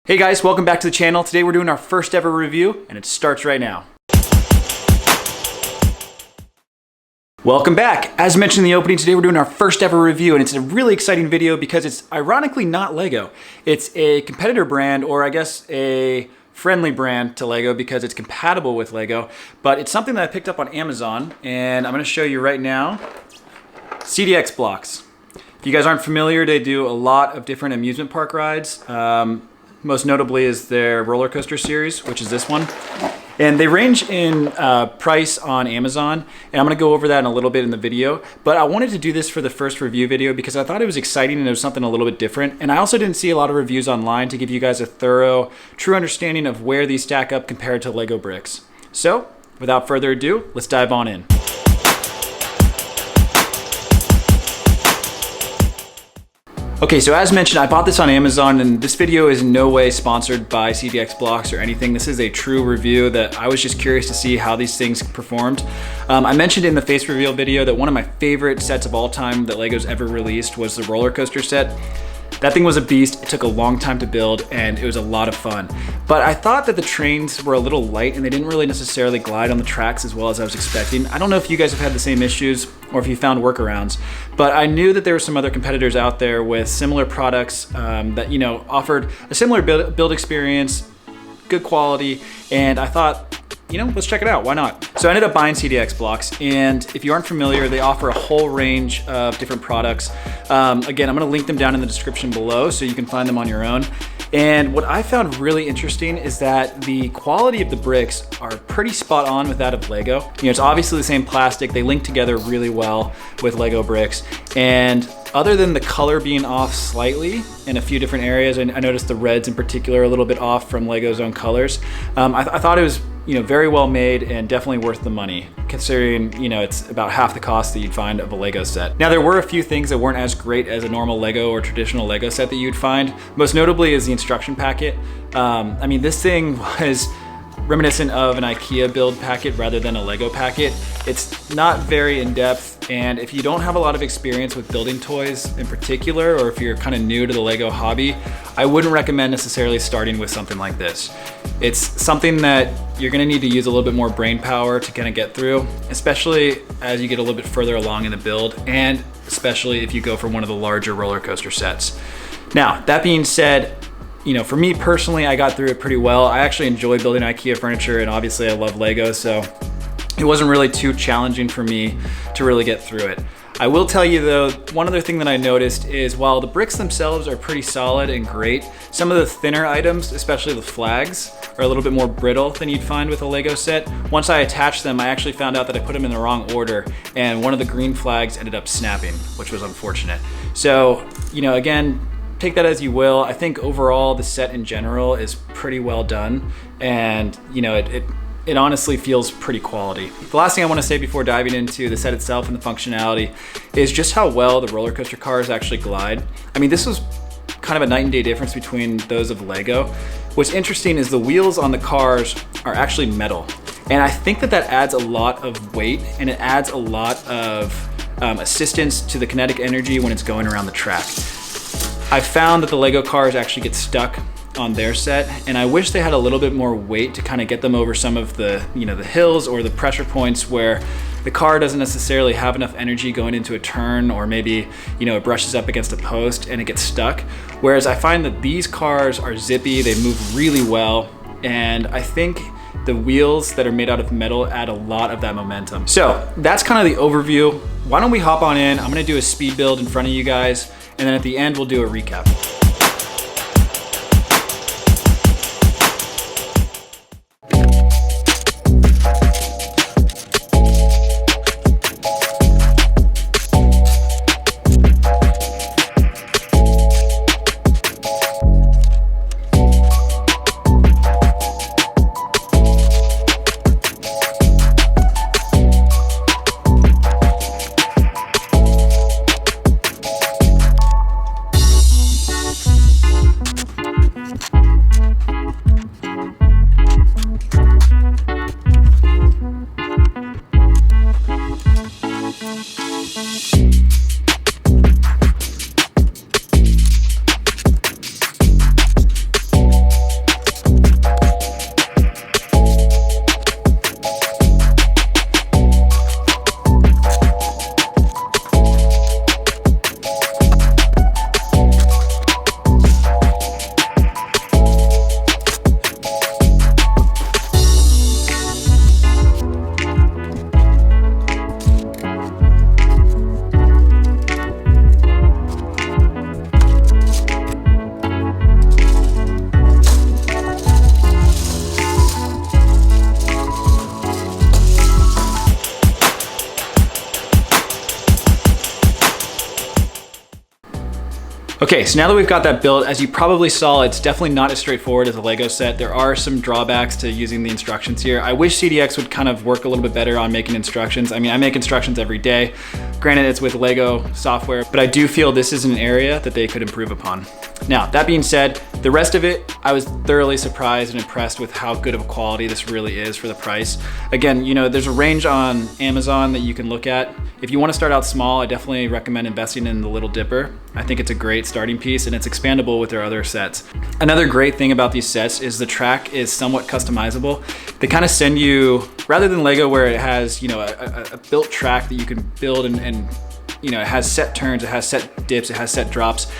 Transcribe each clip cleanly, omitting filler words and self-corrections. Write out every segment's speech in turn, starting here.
Hey guys, welcome back to the channel. Today we're doing our first ever review and it starts right now. Welcome back. As mentioned in the opening, today we're doing our first ever review and it's a really exciting video because it's ironically not Lego. It's a competitor brand, or I guess a friendly brand to Lego because it's compatible with Lego, but it's something that I picked up on Amazon and I'm gonna show you right now. CDX Blocks. If you guys aren't familiar, they do a lot of different amusement park rides. Most notably is their roller coaster series, which is this one. And they range in price on Amazon, and I'm gonna go over that in a little bit in the video, but I wanted to do this for the first review video because I thought it was exciting and it was something a little bit different. And I also didn't see a lot of reviews online to give you guys a thorough, true understanding of where these stack up compared to Lego bricks. So, without further ado, let's dive on in. Okay, so as mentioned, I bought this on Amazon and this video is in no way sponsored by CDX Blocks or anything. This is a true review that I was just curious to see how these things performed. I mentioned in the face reveal video that one of my favorite sets of all time that Lego's ever released was the roller coaster set. That thing was a beast. It took a long time to build and it was a lot of fun. But I thought that the trains were a little light and they didn't really necessarily glide on the tracks as well as I was expecting. I don't know if you guys have had the same issues or if you found workarounds, but I knew that there were some other competitors out there with similar products that, you know, offered a similar build experience, good quality, and I thought, you know, let's check it out, why not? So I ended up buying CDX Blocks, and if you aren't familiar, they offer a whole range of different products. Again, I'm gonna link them down in the description below so you can find them on your own. And what I found really interesting is that the quality of the bricks are pretty spot on with that of Lego. You know, it's obviously the same plastic, they link together really well with Lego bricks, and other than the color being off slightly in a few different areas, and I noticed the reds in particular are a little bit off from Lego's own colors, I thought it was, you know, very well made and definitely worth the money, considering, you know, it's about half the cost that you'd find of a Lego set. Now, there were a few things that weren't as great as a normal Lego or traditional Lego set that you'd find. Most notably is the instruction packet. I mean, this thing was reminiscent of an IKEA build packet rather than a Lego packet. It's not very in-depth, and if you don't have a lot of experience with building toys in particular, or if you're kind of new to the Lego hobby, I wouldn't recommend necessarily starting with something like this. It's something that you're gonna need to use a little bit more brain power to kind of get through, especially as you get a little bit further along in the build, and especially if you go for one of the larger roller coaster sets. Now, that being said, you know, for me personally, I got through it pretty well. I actually enjoy building IKEA furniture, and obviously I love Lego, so it wasn't really too challenging for me to really get through it. I will tell you though, one other thing that I noticed is while the bricks themselves are pretty solid and great, some of the thinner items, especially the flags, are a little bit more brittle than you'd find with a Lego set. Once I attached them, I actually found out that I put them in the wrong order, and one of the green flags ended up snapping, which was unfortunate. So, you know, again, take that as you will. I think overall the set in general is pretty well done, and you know, it honestly feels pretty quality. The last thing I want to say before diving into the set itself and the functionality is just how well the roller coaster cars actually glide. I mean, this was kind of a night and day difference between those of Lego. What's interesting is the wheels on the cars are actually metal, and I think that adds a lot of weight and it adds a lot of assistance to the kinetic energy when it's going around the track. I found that the Lego cars actually get stuck on their set, and I wish they had a little bit more weight to kind of get them over some of the, you know, the hills or the pressure points where the car doesn't necessarily have enough energy going into a turn, or maybe, you know, it brushes up against a post and it gets stuck. Whereas I find that these cars are zippy, they move really well, and I think the wheels that are made out of metal add a lot of that momentum. So that's kind of the overview. Why don't we hop on in? I'm gonna do a speed build in front of you guys, and then at the end, we'll do a recap. Okay, so now that we've got that built, as you probably saw, it's definitely not as straightforward as a Lego set. There are some drawbacks to using the instructions here. I wish CDX would kind of work a little bit better on making instructions. I mean, I make instructions every day. Granted, it's with Lego software, but I do feel this is an area that they could improve upon. Now, that being said, the rest of it, I was thoroughly surprised and impressed with how good of a quality this really is for the price. Again, you know, there's a range on Amazon that you can look at. If you want to start out small, I definitely recommend investing in the Little Dipper. I think it's a great starting piece and it's expandable with their other sets. Another great thing about these sets is the track is somewhat customizable. They kind of send you, rather than Lego where it has, you know, a built track that you can build and you know, it has set turns, it has set dips, it has set drops.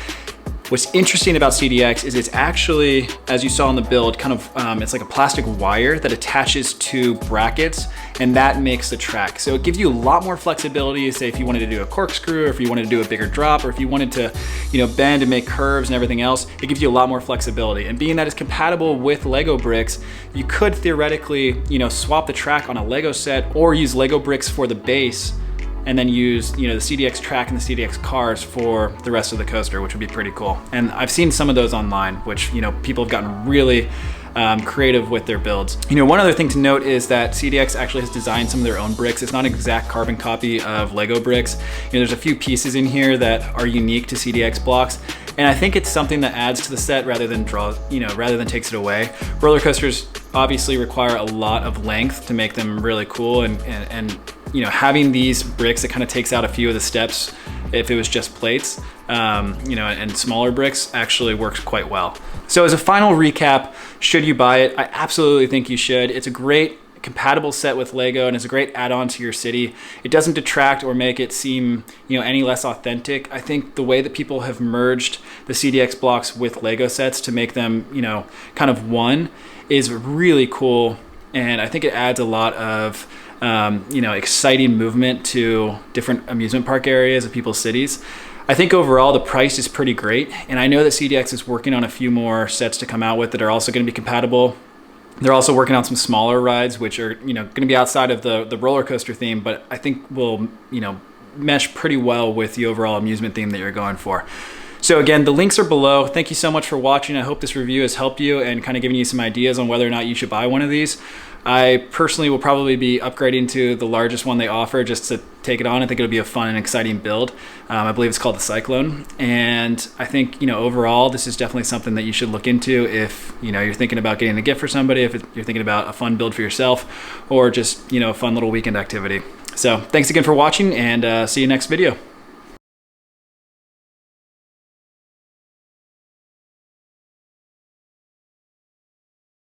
What's interesting about CDX is it's actually, as you saw in the build, kind of, it's like a plastic wire that attaches to brackets, and that makes the track. So it gives you a lot more flexibility, say if you wanted to do a corkscrew, or if you wanted to do a bigger drop, or if you wanted to, you know, bend and make curves and everything else, it gives you a lot more flexibility. And being that it's compatible with Lego bricks, you could theoretically, you know, swap the track on a Lego set or use Lego bricks for the base, and then use, you know, the CDX track and the CDX cars for the rest of the coaster, which would be pretty cool. And I've seen some of those online, which, you know, people have gotten really creative with their builds. You know, one other thing to note is that CDX actually has designed some of their own bricks. It's not an exact carbon copy of Lego bricks. You know, there's a few pieces in here that are unique to CDX blocks. And I think it's something that adds to the set rather than rather than takes it away. Roller coasters obviously require a lot of length to make them really cool, and you know, having these bricks, it kind of takes out a few of the steps if it was just plates, you know, and smaller bricks actually works quite well. So as a final recap, should you buy it? I absolutely think you should. It's a great compatible set with Lego and it's a great add-on to your city. It doesn't detract or make it seem, you know, any less authentic. I think the way that people have merged the CDX blocks with Lego sets to make them, you know, kind of one is really cool. And I think it adds a lot of you know, exciting movement to different amusement park areas of people's cities. I think overall the price is pretty great, and I know that CDX is working on a few more sets to come out with that are also going to be compatible. They're also working on some smaller rides, which are, you know, going to be outside of the roller coaster theme, but I think will, you know, mesh pretty well with the overall amusement theme that you're going for. So again, the links are below. Thank you so much for watching. I hope this review has helped you and kind of given you some ideas on whether or not you should buy one of these. I personally will probably be upgrading to the largest one they offer just to take it on. I think it'll be a fun and exciting build. I believe it's called the Cyclone. And I think, you know, overall, this is definitely something that you should look into if, you know, you're thinking about getting a gift for somebody, if you're thinking about a fun build for yourself, or just, you know, a fun little weekend activity. So thanks again for watching, and see you next video.